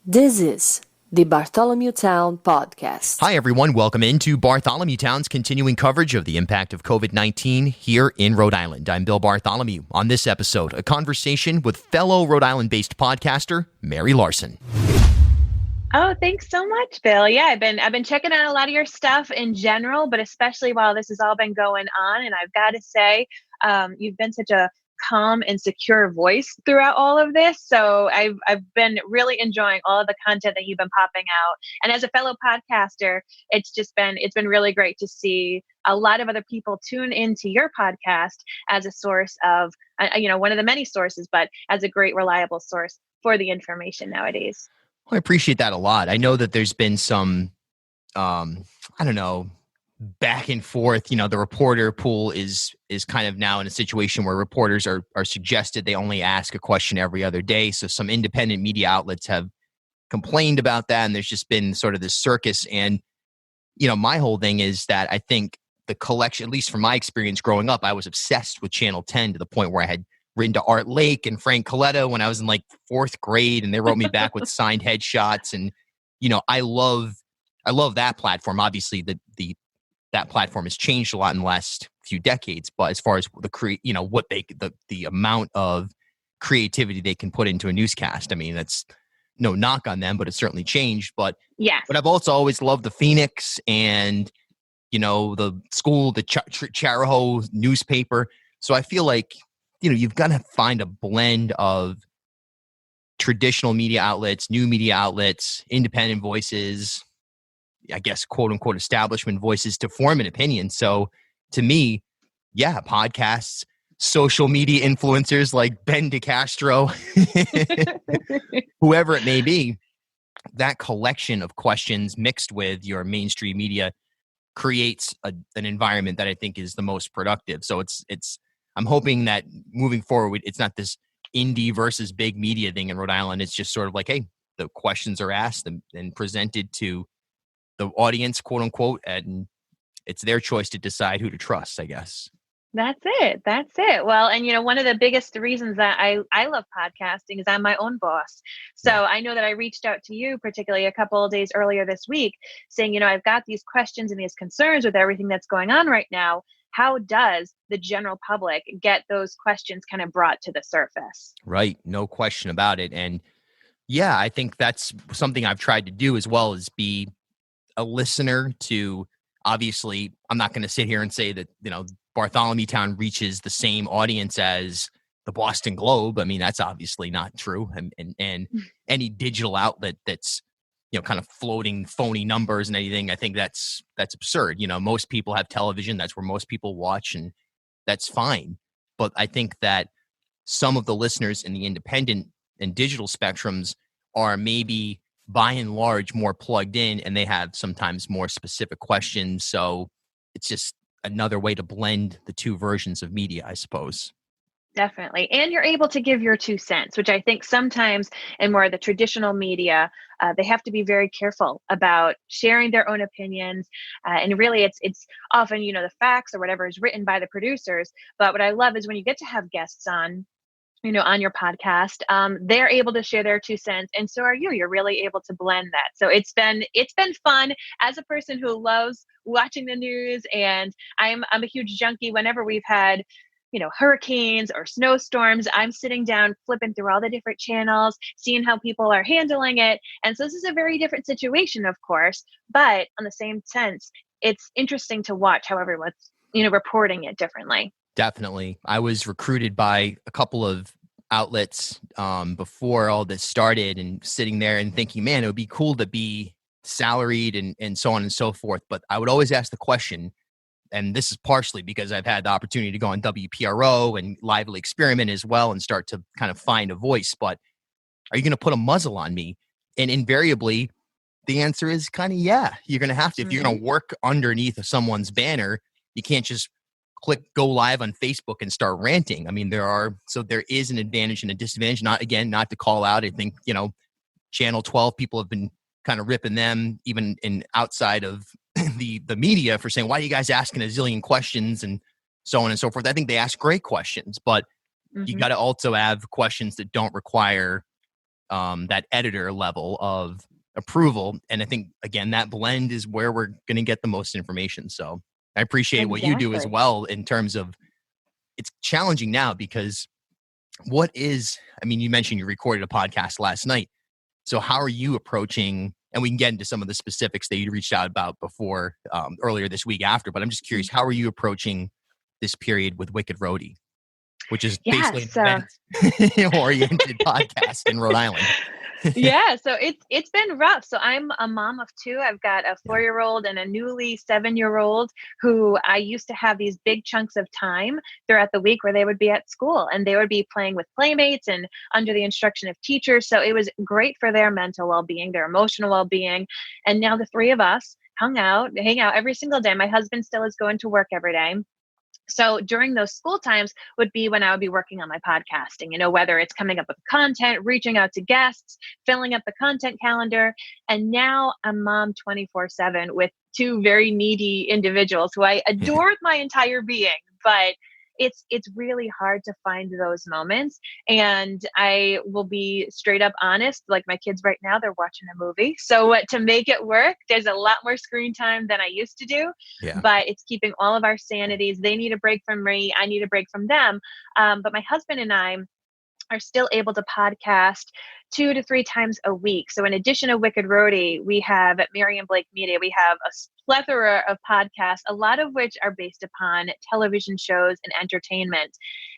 This is the Bartholomew Town Podcast. Hi, everyone. Welcome into Bartholomew Town's continuing coverage of the impact of COVID-19 here in Rhode Island. I'm Bill Bartholomew. On this episode, a conversation with fellow Rhode Island-based podcaster Mary Larsen. Oh, thanks so much, Bill. Yeah, I've been checking out a lot of your stuff in general, but especially while this has all been going on. And I've got to say, you've been such a calm and secure voice throughout all of this. So I've been really enjoying all of the content that you've been popping out. And as a fellow podcaster, it's been really great to see a lot of other people tune into your podcast as a source of, one of the many sources, but as a great reliable source for the information nowadays. I appreciate that a lot. I know that there's been some, back and forth. You know, the reporter pool is kind of now in a situation where reporters are suggested they only ask a question every other day. So some independent media outlets have complained about that, and there's just been sort of this circus. And, my whole thing is that I think the collection, at least from my experience growing up, I was obsessed with Channel 10 to the point where I had written to Art Lake and Frank Coletta when I was in like fourth grade, and they wrote me back with signed headshots. And, I love that platform. Obviously, that platform has changed a lot in the last few decades, but as far as the amount of creativity they can put into a newscast, I mean, that's no knock on them, but it's certainly changed. But yeah, but I've also always loved the Phoenix and the school, the Charahoe newspaper. So I feel like you've got to find a blend of traditional media outlets, new media outlets, independent voices, I guess, quote unquote, establishment voices to form an opinion. So to me, yeah, podcasts, social media influencers like Ben DeCastro, whoever it may be, that collection of questions mixed with your mainstream media creates an environment that I think is the most productive. So I'm hoping that moving forward, it's not this indie versus big media thing in Rhode Island. It's just sort of like, hey, the questions are asked and presented to the audience, quote unquote, and it's their choice to decide who to trust, I guess. That's it. Well, and one of the biggest reasons that I love podcasting is I'm my own boss. So yeah. I know that I reached out to you, particularly a couple of days earlier this week, saying, I've got these questions and these concerns with everything that's going on right now. How does the general public get those questions kind of brought to the surface? Right. No question about it. And yeah, I think that's something I've tried to do as well, as be a listener to, obviously, I'm not going to sit here and say that, Bartholomew Town reaches the same audience as the Boston Globe. I mean, that's obviously not true. And any digital outlet that's, kind of floating phony numbers and anything, I think that's absurd. Most people have television. That's where most people watch, and that's fine. But I think that some of the listeners in the independent and digital spectrums are maybe by and large more plugged in, and they have sometimes more specific questions. So it's just another way to blend the two versions of media, I suppose. Definitely. And you're able to give your 2 cents, which I think sometimes in more of the traditional media, they have to be very careful about sharing their own opinions. And really, it's often, the facts or whatever is written by the producers. But what I love is when you get to have guests on your podcast, they're able to share their 2 cents. And so are you. You're really able to blend that. So it's been fun as a person who loves watching the news. And I'm a huge junkie. Whenever we've had hurricanes or snowstorms, I'm sitting down, flipping through all the different channels, seeing how people are handling it. And so this is a very different situation, of course, but on the same sense, it's interesting to watch how everyone's, reporting it differently. Definitely. I was recruited by a couple of outlets before all this started, and sitting there and thinking, man, it would be cool to be salaried and so on and so forth. But I would always ask the question, and this is partially because I've had the opportunity to go on WPRO and Lively Experiment as well and start to kind of find a voice. But are you going to put a muzzle on me? And invariably, the answer is kind of, yeah, you're going to have to. If you're going to work underneath someone's banner, you can't just click go live on Facebook and start ranting. I mean, there is an advantage and a disadvantage. Not to call out. I think, Channel 12 people have been kind of ripping them even in outside of the media for saying, why are you guys asking a zillion questions and so on and so forth. I think they ask great questions, but you got to also have questions that don't require that editor level of approval. And I think, again, that blend is where we're going to get the most information. So I appreciate what you do as well in terms of, it's challenging now because you mentioned you recorded a podcast last night. So how are you approaching, and we can get into some of the specifics that you reached out about before, earlier this week after, but I'm just curious, how are you approaching this period with Wicked Rhody, which is basically an event-oriented podcast in Rhode Island? Yeah, so it's been rough. So I'm a mom of two. I've got a 4-year-old and a newly 7-year-old who I used to have these big chunks of time throughout the week where they would be at school and they would be playing with playmates and under the instruction of teachers. So it was great for their mental well-being, their emotional well-being. And now the three of us hang out every single day. My husband still is going to work every day. So during those school times would be when I would be working on my podcasting, whether it's coming up with content, reaching out to guests, filling up the content calendar. And now I'm mom 24/7 with two very needy individuals who I adore with my entire being, but it's really hard to find those moments. And I will be straight up honest, like my kids right now, they're watching a movie. So to make it work, there's a lot more screen time than I used to do, but it's keeping all of our sanities. They need a break from me. I need a break from them. But my husband and I are still able to podcast 2 to 3 times a week. So in addition to Wicked Rhody, we have at Mary & Blake Media, we have a plethora of podcasts, a lot of which are based upon television shows and entertainment.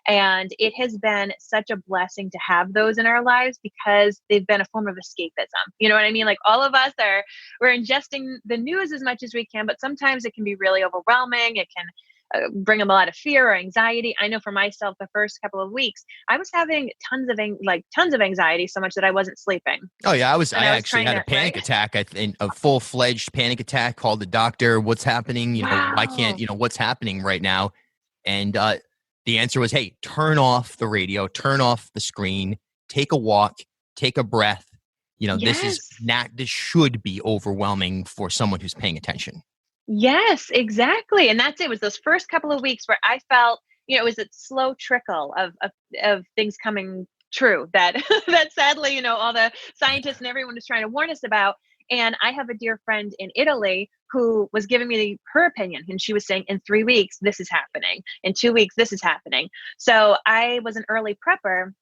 And it has been such a blessing to have those in our lives because they've been a form of escapism. You know what I mean? Like all of us we're ingesting the news as much as we can, but sometimes it can be really overwhelming. It can bring them a lot of fear or anxiety. I know for myself, the first couple of weeks, I was having tons of anxiety, so much that I wasn't sleeping. Oh yeah, I actually had a panic attack. I think a full-fledged panic attack. Called the doctor. What's happening? Why can't what's happening right now? And the answer was, hey, turn off the radio, turn off the screen, take a walk, take a breath. This should be overwhelming for someone who's paying attention. Yes, exactly. And that's it. It was those first couple of weeks where I felt, it was a slow trickle of things coming true that sadly, all the scientists and everyone is trying to warn us about. And I have a dear friend in Italy who was giving me her opinion. And she was saying, in 3 weeks, this is happening. In 2 weeks, this is happening. So I was an early prepper.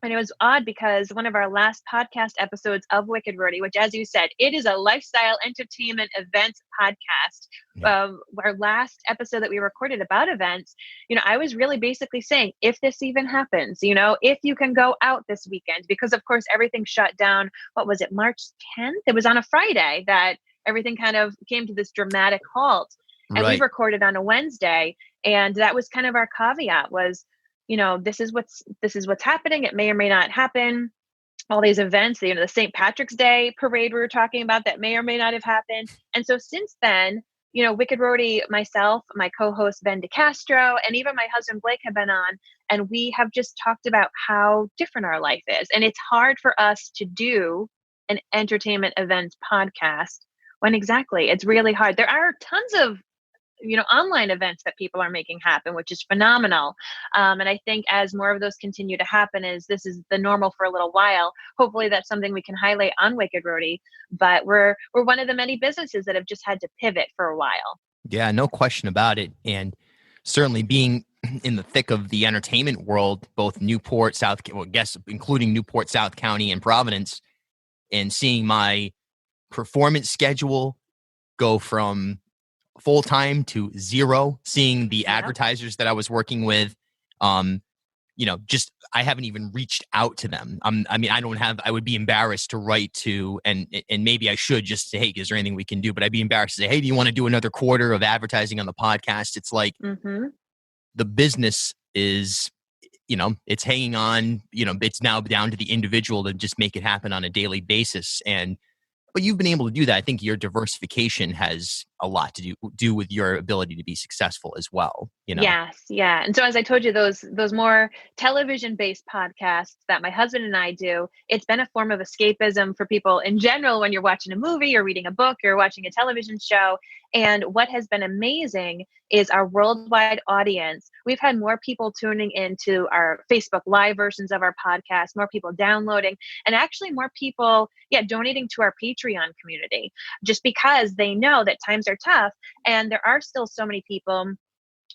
And it was odd because one of our last podcast episodes of Wicked Rhody, which, as you said, it is a lifestyle entertainment events podcast. Our last episode that we recorded about events, I was really basically saying, if this even happens, if you can go out this weekend, because of course everything shut down. What was it, March 10th? It was on a Friday that everything kind of came to this dramatic halt. And we recorded on a Wednesday. And that was kind of our caveat was, this is what's happening. It may or may not happen. All these events, the St. Patrick's Day parade we were talking about that may or may not have happened. And so since then, Wicked Rhody, myself, my co-host Ben DeCastro, and even my husband Blake have been on, and we have just talked about how different our life is. And it's hard for us to do an entertainment events podcast when it's really hard. There are tons of online events that people are making happen, which is phenomenal. And I think as more of those continue to happen, this is the normal for a little while, hopefully that's something we can highlight on Wicked Rhody. But we're one of the many businesses that have just had to pivot for a while. Yeah, no question about it. And certainly being in the thick of the entertainment world, both Newport, including Newport, South County, and Providence, and seeing my performance schedule go from full-time to zero, seeing the advertisers that I was working with, I haven't even reached out to them. I would be embarrassed to write to, and maybe I should just say, hey, is there anything we can do? But I'd be embarrassed to say, hey, do you want to do another quarter of advertising on the podcast? It's like the business is, it's hanging on, it's now down to the individual to just make it happen on a daily basis. But you've been able to do that. I think your diversification has a lot to do with your ability to be successful as well, you know? Yes, yeah. And so as I told you, those more television-based podcasts that my husband and I do, it's been a form of escapism for people in general when you're watching a movie or reading a book or watching a television show. And what has been amazing is our worldwide audience. We've had more people tuning into our Facebook Live versions of our podcast, more people downloading, and actually more people, donating to our Patreon community, just because they know that times are tough and there are still so many people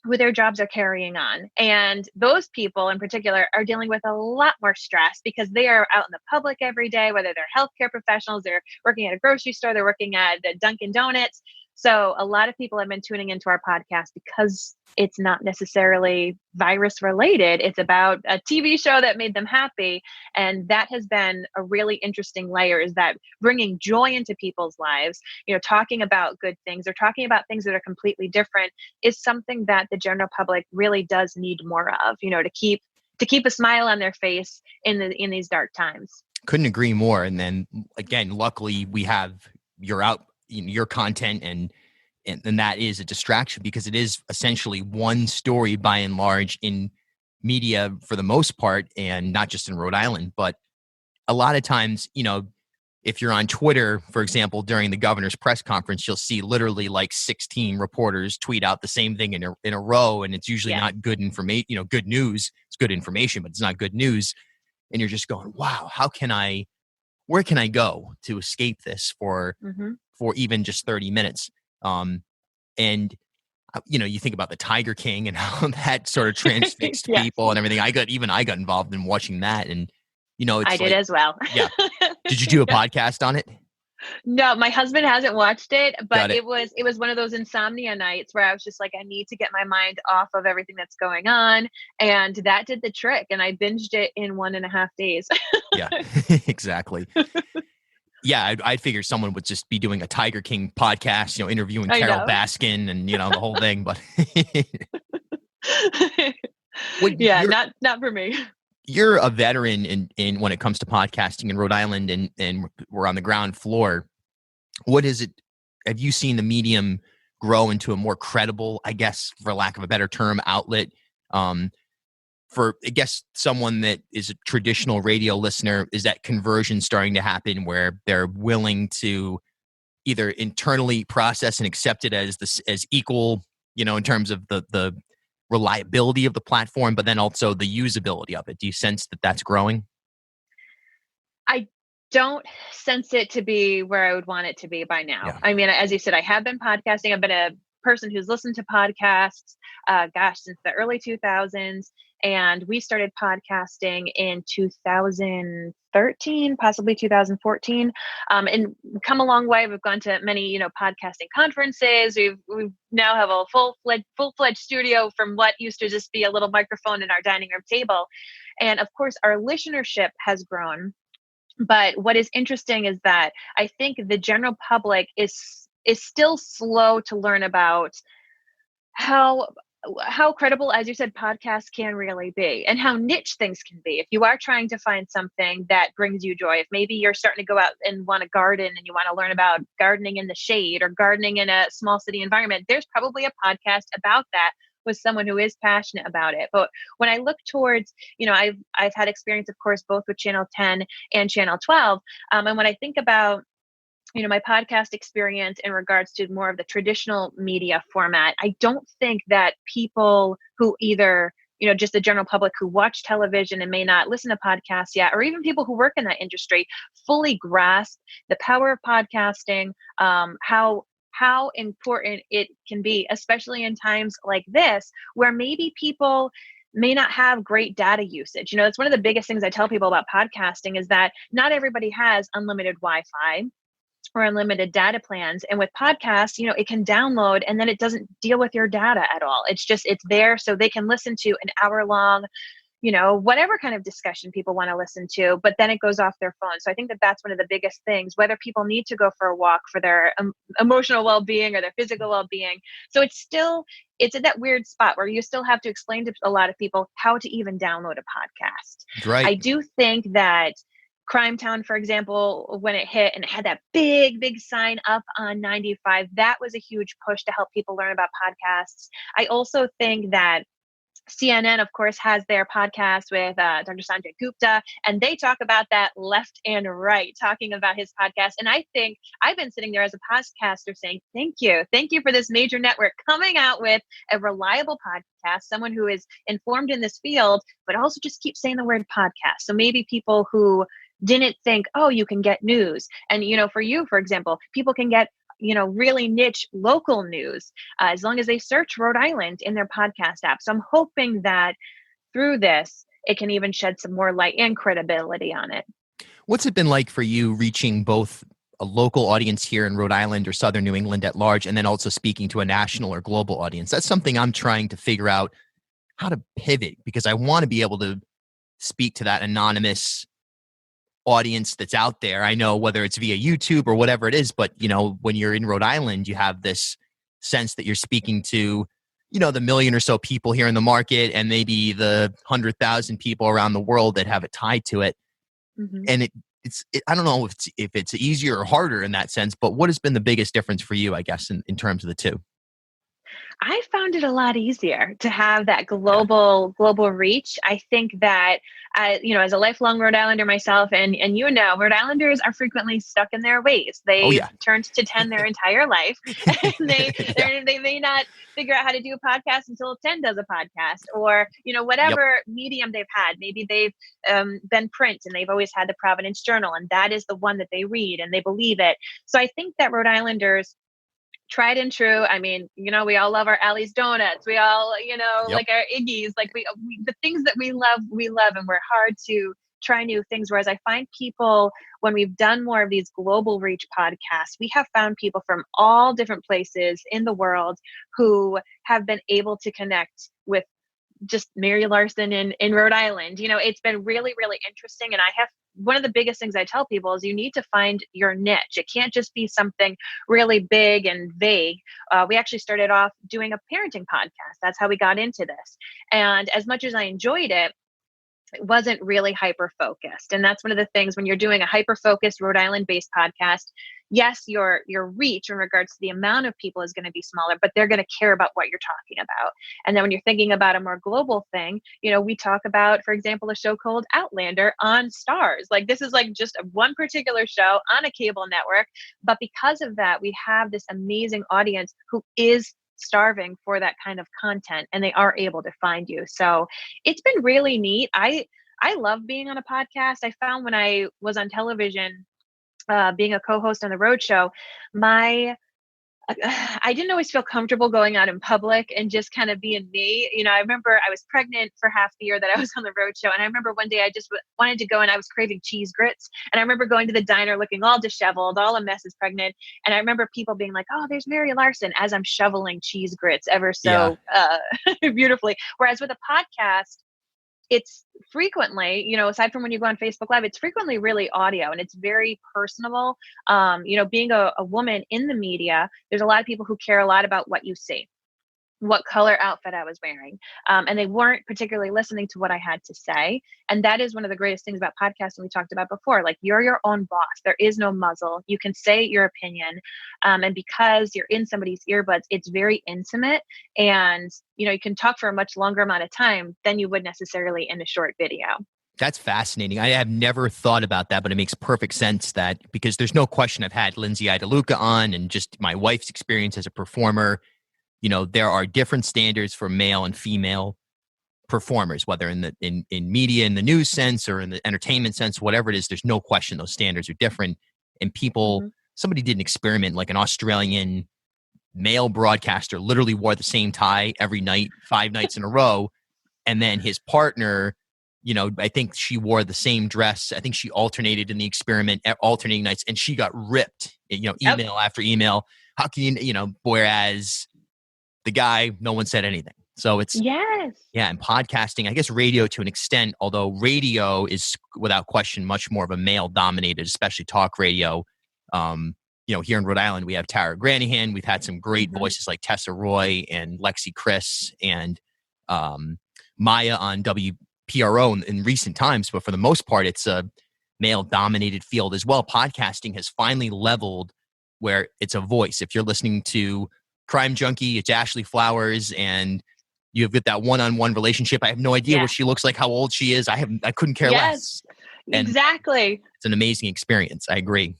who their jobs are carrying on. And those people in particular are dealing with a lot more stress because they are out in the public every day, whether they're healthcare professionals, they're working at a grocery store, they're working at the Dunkin' Donuts. So a lot of people have been tuning into our podcast because it's not necessarily virus related. It's about a TV show that made them happy. And that has been a really interesting layer, is that bringing joy into people's lives, talking about good things or talking about things that are completely different is something that the general public really does need more of, to keep a smile on their face in these dark times. Couldn't agree more. And then again, luckily we have your content and that is a distraction, because it is essentially one story by and large in media for the most part, and not just in Rhode Island, but a lot of times, if you're on Twitter, for example, during the governor's press conference, you'll see literally like 16 reporters tweet out the same thing in a row. And it's usually not good information, good news. It's good information, but it's not good news. And you're just going, wow, where can I go to escape this for even just 30 minutes? And you think about the Tiger King and how that sort of transfixed people and everything. I got involved in watching that, and it's I did as well. Yeah. Did you do a podcast on it? No, my husband hasn't watched it, but it was one of those insomnia nights where I was just like, I need to get my mind off of everything that's going on. And that did the trick. And I binged it in 1.5 days. Yeah, exactly. Yeah, I figured someone would just be doing a Tiger King podcast, interviewing Carol Baskin and, the whole thing. But not for me. You're a veteran in when it comes to podcasting in Rhode Island, and we're on the ground floor. What is it? Have you seen the medium grow into a more credible, I guess, for lack of a better term, outlet? For, I guess, someone that is a traditional radio listener, is that conversion starting to happen where they're willing to either internally process and accept it as equal, in terms of the reliability of the platform, but then also the usability of it? Do you sense that that's growing? I don't sense it to be where I would want it to be by now. Yeah. I mean, as you said, I have been podcasting. I've been a person who's listened to podcasts, since the early 2000s. And we started podcasting in 2013, possibly 2014. And come a long way. We've gone to many, podcasting conferences. We now have a full-fledged studio from what used to just be a little microphone in our dining room table. And of course, our listenership has grown. But what is interesting is that I think the general public is still slow to learn about how credible, as you said, podcasts can really be, and how niche things can be. If you are trying to find something that brings you joy, if maybe you're starting to go out and want to garden and you want to learn about gardening in the shade or gardening in a small city environment, there's probably a podcast about that with someone who is passionate about it. But when I look towards, I've had experience, of course, both with Channel 10 and Channel 12. And when I think about my podcast experience in regards to more of the traditional media format, I don't think that people who either, just the general public who watch television and may not listen to podcasts yet, or even people who work in that industry, fully grasp the power of podcasting, how important it can be, especially in times like this, where maybe people may not have great data usage. It's one of the biggest things I tell people about podcasting is that not everybody has unlimited Wi-Fi or unlimited data plans. And with podcasts, it can download and then it doesn't deal with your data at all. It's there so they can listen to an hour long, whatever kind of discussion people want to listen to, but then it goes off their phone. So I think that that's one of the biggest things, whether people need to go for a walk for their emotional well-being or their physical well-being. So it's in that weird spot where you still have to explain to a lot of people how to even download a podcast. Right. I do think that Crime Town, for example, when it hit and it had that big sign up on 95, that was a huge push to help people learn about podcasts. I also think that CNN, of course, has their podcast with Dr. Sanjay Gupta, and they talk about that left and right, talking about his podcast. And I think I've been sitting there as a podcaster saying, thank you. Thank you for this major network coming out with a reliable podcast, someone who is informed in this field, but also just keep saying the word podcast. So maybe people who didn't think, oh, you can get news. And, for you, for example, people can get really niche local news as long as they search Rhode Island in their podcast app. So I'm hoping that through this, it can even shed some more light and credibility on it. What's it been like for you reaching both a local audience here in Rhode Island or Southern New England at large, and then also speaking to a national or global audience? That's something I'm trying to figure out how to pivot, because I want to be able to speak to that anonymous audience that's out there. I know whether it's via YouTube or whatever it is, but when you're in Rhode Island, you have this sense that you're speaking to, the million or so people here in the market and maybe the 100,000 people around the world that have it tied to it. Mm-hmm. And I don't know if it's easier or harder in that sense, but what has been the biggest difference for you, I guess, in terms of the two? I found it a lot easier to have that global reach. I think that, as a lifelong Rhode Islander myself, and Rhode Islanders are frequently stuck in their ways. They've turned to 10 their entire life, and they may not figure out how to do a podcast until 10 does a podcast, or whatever medium they've had. Maybe they've been print, and they've always had the Providence Journal, and that is the one that they read and they believe it. So I think that Rhode Islanders, tried and true. I mean, we all love our Allie's Donuts. We all, like our Iggy's, like we the things that we love, and we're hard to try new things. Whereas I find people, when we've done more of these global reach podcasts, we have found people from all different places in the world who have been able to connect with just Mary Larsen in Rhode Island. It's been really, really interesting. And one of the biggest things I tell people is you need to find your niche. It can't just be something really big and vague. We actually started off doing a parenting podcast. That's how we got into this. And as much as I enjoyed it, it wasn't really hyper focused. And that's one of the things when you're doing a hyper focused Rhode Island based podcast. Yes, your reach in regards to the amount of people is going to be smaller, but they're going to care about what you're talking about. And then when you're thinking about a more global thing, we talk about, for example, a show called Outlander on Stars. Like this is like just one particular show on a cable network. But because of that, we have this amazing audience who is starving for that kind of content, and they are able to find you. So it's been really neat. I love being on a podcast. I found when I was on television, being a co-host on the Road Show, I didn't always feel comfortable going out in public and just kind of being me. I remember I was pregnant for half the year that I was on the Road Show. And I remember one day I just wanted to go, and I was craving cheese grits. And I remember going to the diner looking all disheveled, all a mess as pregnant. And I remember people being like, oh, there's Mary Larsen, as I'm shoveling cheese grits ever so beautifully. Whereas with a podcast, it's frequently, aside from when you go on Facebook Live, it's frequently really audio, and it's very personable. Being a woman in the media, there's a lot of people who care a lot about what you see, what color outfit I was wearing. And they weren't particularly listening to what I had to say. And that is one of the greatest things about podcasting we talked about before. Like, you're your own boss. There is no muzzle. You can say your opinion. And because you're in somebody's earbuds, it's very intimate. And, you can talk for a much longer amount of time than you would necessarily in a short video. That's fascinating. I have never thought about that, but it makes perfect sense because there's no question I've had Lindsay Idaluca on, and just my wife's experience as a performer. There are different standards for male and female performers, whether in media, in the news sense, or in the entertainment sense, whatever it is. There's no question those standards are different. And people, somebody did an experiment, like an Australian male broadcaster literally wore the same tie every night, 5 nights in a row. And then his partner, I think she wore the same dress. I think she alternated in the experiment, alternating nights, and she got ripped, email after email. How can whereas the guy, no one said anything. So it's, and podcasting, I guess radio to an extent, although radio is without question much more of a male dominated, especially talk radio. Here in Rhode Island, we have Tara Granahan. We've had some great voices like Tessa Roy and Lexi Chris and Maya on WPRO in recent times. But for the most part, it's male dominated field as well. Podcasting has finally leveled where it's a voice. If you're listening to Crime Junkie, it's Ashley Flowers, and you've got that one-on-one relationship. I have no idea what she looks like, how old she is. I couldn't care less. And exactly. It's an amazing experience. I agree.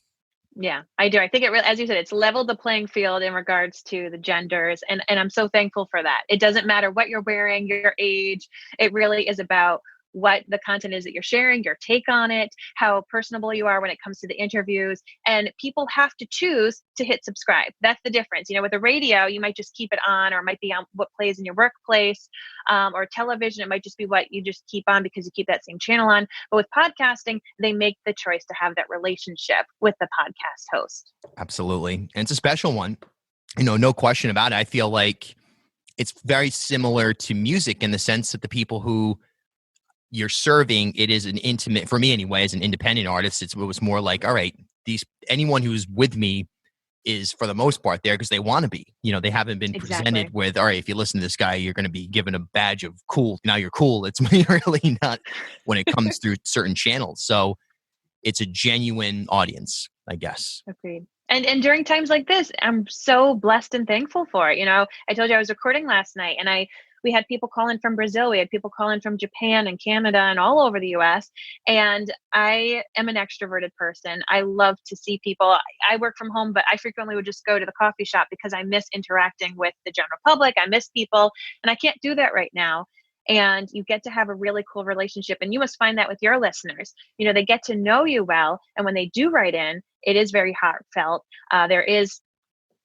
Yeah, I do. I think it really, as you said, it's leveled the playing field in regards to the genders. And I'm so thankful for that. It doesn't matter what you're wearing, your age. It really is about what the content is that you're sharing, your take on it, how personable you are when it comes to the interviews. And people have to choose to hit subscribe. That's the difference. You know, with the radio, you might just keep it on, or it might be on what plays in your workplace, or television. It might just be what you just keep on because you keep that same channel on. But with podcasting, they make the choice to have that relationship with the podcast host. Absolutely. And it's a special one. You know, no question about it. I feel like it's very similar to music in the sense that the people who you're serving, it is an intimate, for me anyway, as an independent artist, it was more like, all right, anyone who's with me is for the most part there because they want to be. You know, they haven't been presented with, all right, if you listen to this guy, you're going to be given a badge of cool. Now you're cool. It's really not when it comes through certain channels. So it's a genuine audience, I guess. Agreed. And during times like this, I'm so blessed and thankful for it. You know, I told you I was recording last night, and we had people call in from Brazil. We had people call in from Japan and Canada and all over the US. And I am an extroverted person. I love to see people. I work from home, but I frequently would just go to the coffee shop because I miss interacting with the general public. I miss people, and I can't do that right now. And you get to have a really cool relationship. And you must find that with your listeners. You know, they get to know you well. And when they do write in, it is very heartfelt. There is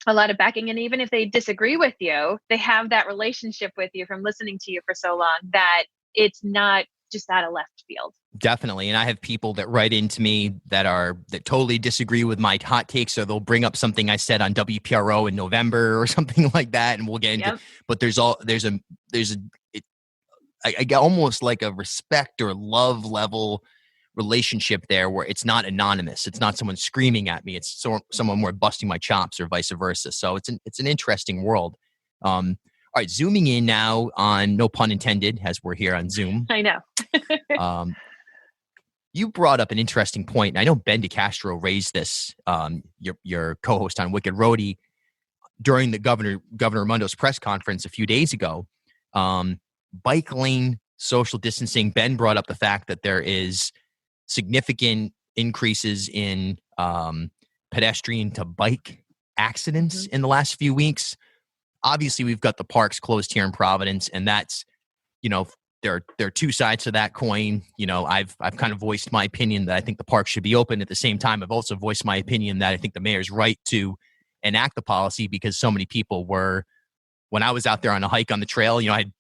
a lot of backing. And even if they disagree with you, they have that relationship with you from listening to you for so long that it's not just out of left field. Definitely. And I have people that write into me that totally disagree with my hot takes, or they'll bring up something I said on WPRO in November or something like that. And we'll get into, but I get almost like a respect or love level relationship there where it's not anonymous. It's not someone screaming at me. It's someone more busting my chops or vice versa. So it's an interesting world. All right. Zooming in now on, no pun intended, as we're here on Zoom. I know. You brought up an interesting point. And I know Ben DeCastro raised this, your co-host on Wicked Rhody, during the Governor Raimondo's press conference a few days ago. Bike lane social distancing. Ben brought up the fact that there is significant increases in pedestrian to bike accidents in the last few weeks. Obviously, we've got the parks closed here in Providence, and that's, you know, there are two sides to that coin. You know, I've kind of voiced my opinion that I think the park should be open. At the same time, I've also voiced my opinion that I think the mayor's right to enact the policy because so many people were, when I was out there on a hike on the trail, you know, I had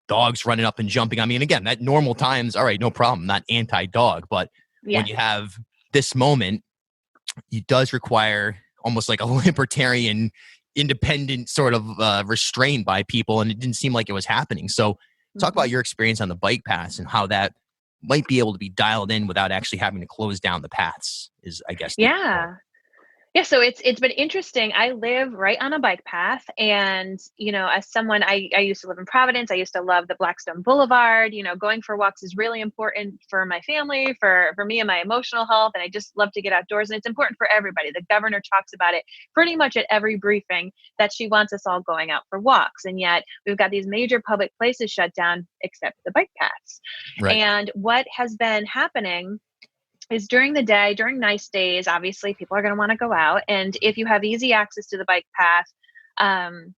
dogs running up and jumping. I mean, again, at normal times, all right, no problem, not anti-dog. But when you have this moment, it does require almost like a libertarian, independent sort of restraint by people. And it didn't seem like it was happening. So talk about your experience on the bike paths and how that might be able to be dialed in without actually having to close down the paths is, I guess. Yeah, so it's been interesting. I live right on a bike path, and you know, as someone, I used to live in Providence. I used to love the Blackstone Boulevard. You know, going for walks is really important for my family, for me and my emotional health, and I just love to get outdoors. And it's important for everybody. The governor talks about it pretty much at every briefing that she wants us all going out for walks, and yet we've got these major public places shut down except the bike paths. Right. And what has been happening is during the day, during nice days, obviously people are going to want to go out. And if you have easy access to the bike path,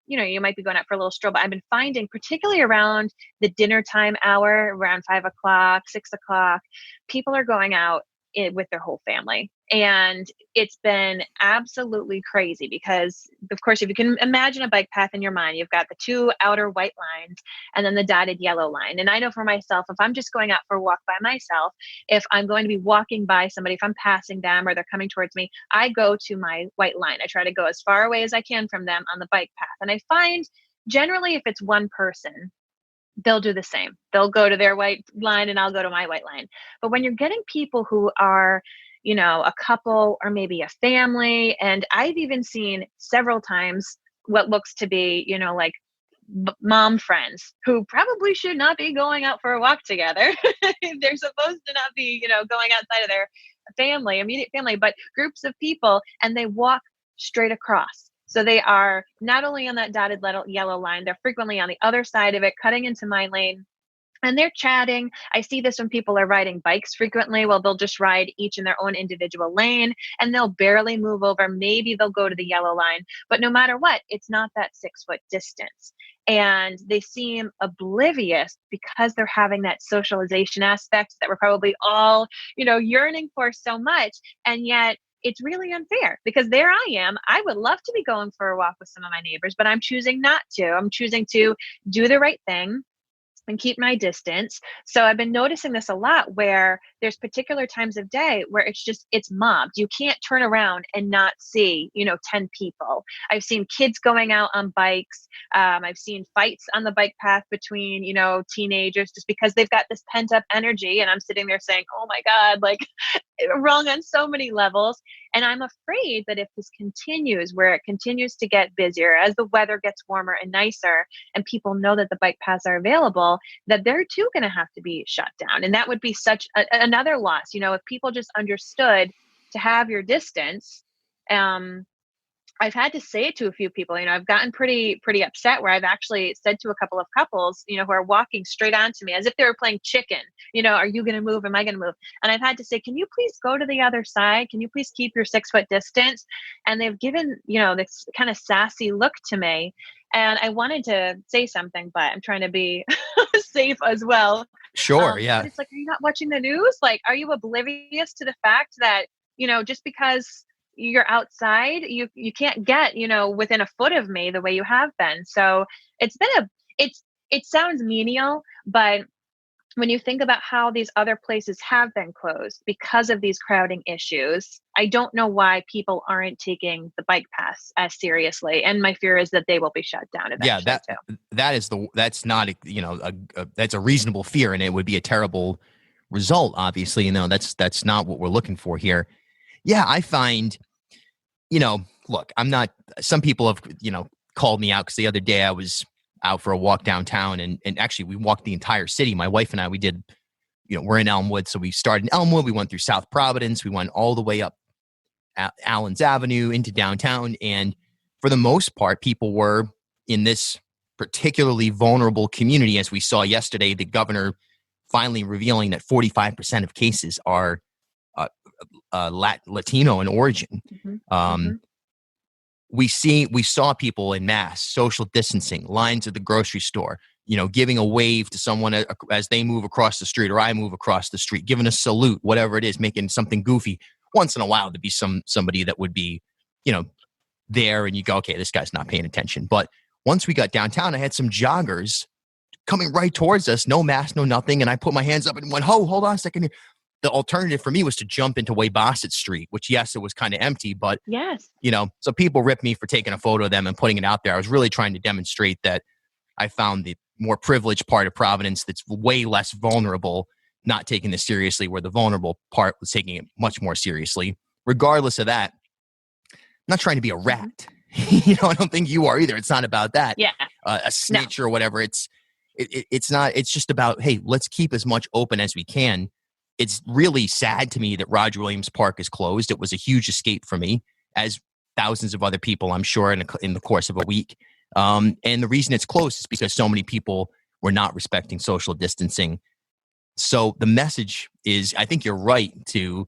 you know, you might be going out for a little stroll. But I've been finding, particularly around the dinner time hour, around 5 o'clock, 6 o'clock, people are going out with their whole family. And it's been absolutely crazy because, of course, if you can imagine a bike path in your mind, you've got the two outer white lines and then the dotted yellow line. And I know for myself, if I'm just going out for a walk by myself, if I'm going to be walking by somebody, if I'm passing them or they're coming towards me, I go to my white line. I try to go as far away as I can from them on the bike path. And I find generally if it's one person, they'll do the same. They'll go to their white line and I'll go to my white line. But when you're getting people who are, you know, a couple or maybe a family, and I've even seen several times what looks to be, you know, like mom friends who probably should not be going out for a walk together. They're supposed to not be, going outside of their immediate family, but groups of people, and they walk straight across. So they are not only on that dotted yellow line, they're frequently on the other side of it, cutting into my lane. And they're chatting. I see this when people are riding bikes frequently. Well, they'll just ride each in their own individual lane, and they'll barely move over. Maybe they'll go to the yellow line, but no matter what, it's not that 6-foot distance. And they seem oblivious because they're having that socialization aspect that we're probably all, yearning for so much. And yet it's really unfair because there I am. I would love to be going for a walk with some of my neighbors, but I'm choosing not to. I'm choosing to do the right thing and keep my distance. So I've been noticing this a lot where there's particular times of day where it's mobbed. You can't turn around and not see, 10 people. I've seen kids going out on bikes. I've seen fights on the bike path between, teenagers just because they've got this pent up energy. And I'm sitting there saying, oh my God, like wrong on so many levels. And I'm afraid that if this continues, where it continues to get busier as the weather gets warmer and nicer, and people know that the bike paths are available, that they're too going to have to be shut down. And that would be such another loss. If people just understood to have your distance. I've had to say it to a few people. I've gotten pretty upset where I've actually said to a couple of couples, who are walking straight onto me as if they were playing chicken. Are you going to move? Am I going to move? And I've had to say, can you please go to the other side? Can you please keep your 6-foot distance? And they've given, this kind of sassy look to me. And I wanted to say something, but I'm trying to be safe as well. Sure. Yeah. But it's like, are you not watching the news? Like, are you oblivious to the fact that, just because you're outside, you can't get, within a foot of me the way you have been. So it's been it sounds menial, but when you think about how these other places have been closed because of these crowding issues, I don't know why people aren't taking the bike paths as seriously. And my fear is that they will be shut down eventually. That's not, that's a reasonable fear, and it would be a terrible result. Obviously, that's not what we're looking for here. Yeah, I find, look, I'm not, some people have, called me out because the other day I was out for a walk downtown, and actually we walked the entire city. My wife and I, we did, we're in Elmwood. So we started in Elmwood. We went through South Providence. We went all the way up Allens Avenue into downtown. And for the most part, people were in this particularly vulnerable community. As we saw yesterday, the governor finally revealing that 45% of cases are Latino in origin. Mm-hmm. We saw people in mass, social distancing, lines at the grocery store, giving a wave to someone as they move across the street, or I move across the street, giving a salute, whatever it is, making something goofy. Once in a while, to be somebody that would be, there, and you go, okay, this guy's not paying attention. But once we got downtown, I had some joggers coming right towards us, no mask, no nothing, and I put my hands up and went, hold on a second here. The alternative for me was to jump into Bassett Street, which, yes, it was kind of empty, but, yes, so people ripped me for taking a photo of them and putting it out there. I was really trying to demonstrate that I found the more privileged part of Providence that's way less vulnerable, not taking this seriously, where the vulnerable part was taking it much more seriously. Regardless of that, I'm not trying to be a rat. I don't think you are either. It's not about that. Yeah. A snitch or whatever. It's not. It's just about, hey, let's keep as much open as we can. It's really sad to me that Roger Williams Park is closed. It was a huge escape for me, as thousands of other people, I'm sure, in the course of a week. And the reason it's closed is because so many people were not respecting social distancing. So the message is, I think you're right to,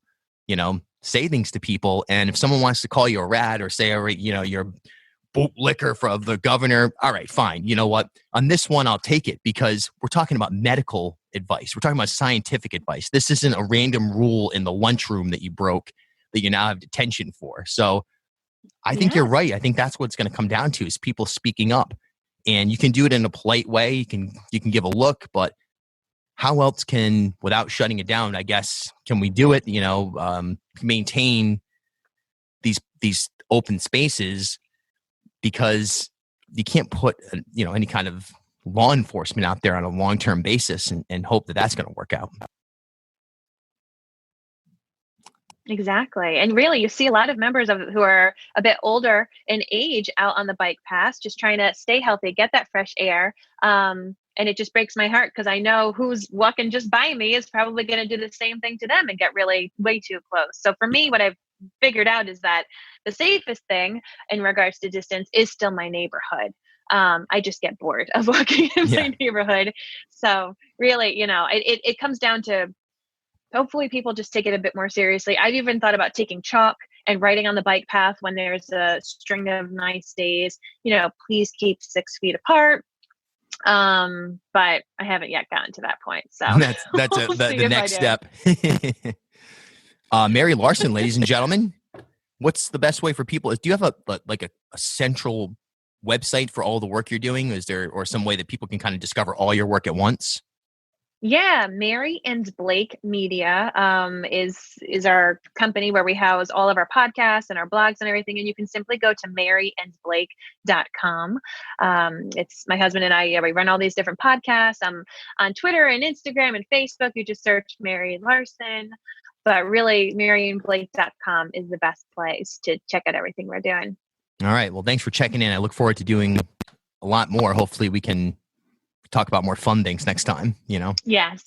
say things to people. And if someone wants to call you a rat or say, you're bootlicker of the governor, all right, fine. You know what? On this one, I'll take it, because we're talking about medical advice. We're talking about scientific advice. This isn't a random rule in the lunchroom that you broke that you now have detention for. So I think you're right. I think that's what it's going to come down to, is people speaking up. And you can do it in a polite way. You can give a look, but how else without shutting it down, I guess, can we do it? Maintain these open spaces, because you can't put any kind of law enforcement out there on a long-term basis and hope that that's going to work out. Exactly. And really, you see a lot of members of who are a bit older in age out on the bike paths, just trying to stay healthy, get that fresh air. And it just breaks my heart because I know who's walking just by me is probably going to do the same thing to them and get really way too close. So for me, what I've figured out is that the safest thing in regards to distance is still my neighborhood. I just get bored of walking in my neighborhood. So really, it comes down to hopefully people just take it a bit more seriously. I've even thought about taking chalk and writing on the bike path when there's a string of nice days, please keep 6 feet apart. But I haven't yet gotten to that point. So that's the next step. Mary Larsen, ladies and gentlemen, what's the best way for people? Do you have a central website for all the work you're doing? Is there, or some way that people can kind of discover all your work at once? Yeah, Mary and Blake Media is our company where we house all of our podcasts and our blogs and everything. And you can simply go to maryandblake.com. It's my husband and I, we run all these different podcasts. I'm on Twitter and Instagram and Facebook. You just search Mary Larsen. But really, maryandblake.com is the best place to check out everything we're doing. All right. Well, thanks for checking in. I look forward to doing a lot more. Hopefully we can talk about more fun things next time, Yes.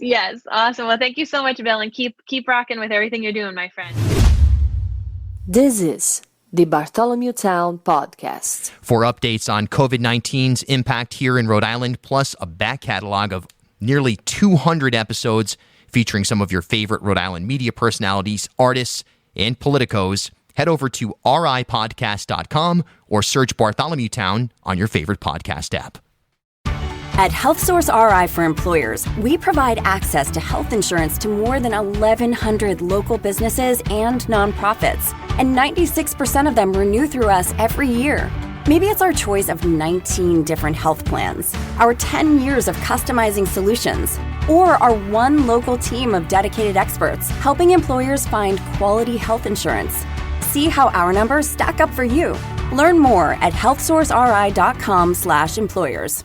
Awesome. Well, thank you so much, Bill, and keep rocking with everything you're doing, my friend. This is the Bartholomew Town Podcast. For updates on COVID-19's impact here in Rhode Island, plus a back catalog of nearly 200 episodes featuring some of your favorite Rhode Island media personalities, artists, and politicos, head over to ripodcast.com or search Bartholomew Town on your favorite podcast app. At HealthSource RI for Employers, we provide access to health insurance to more than 1,100 local businesses and nonprofits, and 96% of them renew through us every year. Maybe it's our choice of 19 different health plans, our 10 years of customizing solutions, or our one local team of dedicated experts helping employers find quality health insurance. See how our numbers stack up for you. Learn more at healthsourceri.com/employers.